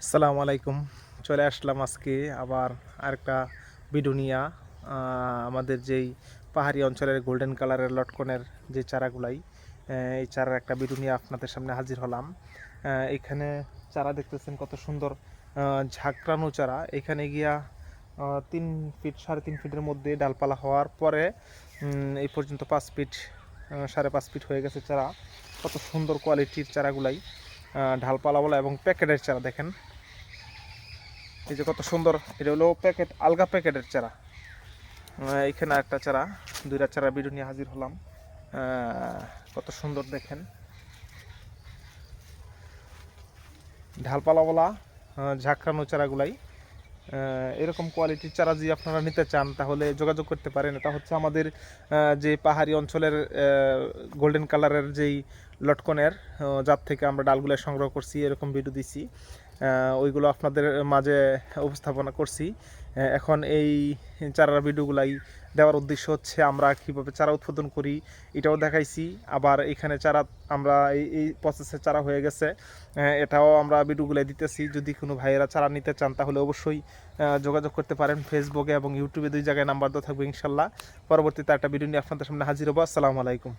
আসসালামু আলাইকুম। চলে আসলাম আজকে আবার আরেকটা ভিডিও নিয়া। আমাদের যেই পাহাড়ি অঞ্চলের গোল্ডেন কালারের লটকনের যে চারাগুলাই, এই চারার একটা ভিডিও নিয়ে আপনাদের সামনে হাজির হলাম। এখানে চারা দেখতেছেন কত সুন্দর ঝাঁকড়ানো চারা। এখানে গিয়া 3 ফিট 3.5 ফিটের মধ্যে ডালপালা হওয়ার পরে এই পর্যন্ত 5 ফিট 5.5 ফিট হয়ে গেছে চারা। কত সুন্দর কোয়ালিটির চারাগুলাই, ঢালপালাওয়ালা এবং প্যাকেটের চারা দেখেন। এই যে কত সুন্দর, এটা হলো প্যাকেট, আলগা প্যাকেটের চারা। এখানে একটা চারা, দুইটা চারা ভিডিও নিয়ে হাজির হলাম। কত সুন্দর দেখেন, ঢালপালাওয়ালা ঝাঁকড়ানো চারাগুলাই। এরকম কোয়ালিটির চারা যদি আপনারা নিতে চান তাহলে যোগাযোগ করতে পারেন। এটা হচ্ছে আমাদের যে পাহাড়ি অঞ্চলের গোল্ডেন কালারের যেই লটকনের জাত থেকে আমরা ডালগুলো সংগ্রহ করছি, এরকম ভিডিও দিছি, ওইগুলো আপনাদের মাঝে উপস্থাপনা করছি। এখন এই চারার ভিডিওগুলাই দেওয়ার উদ্দেশ্য হচ্ছে আমরা কীভাবে চারা উৎপাদন করি এটাও দেখাইছি। আবার এখানে চারা আমরা এই প্রসেসে চারা হয়ে গেছে, এটাও আমরা ভিডিওগুলো দিতেছি। যদি কোনো ভাইয়েরা চারা নিতে চান তাহলে অবশ্যই যোগাযোগ করতে পারেন। ফেসবুকে এবং ইউটিউবে 2 জায়গায় নাম্বার দেওয়া থাকবে। ইনশাল্লাহ পরবর্তীতে একটা ভিডিও নিয়ে আপনাদের সামনে হাজির হবো। আসসালামু আলাইকুম।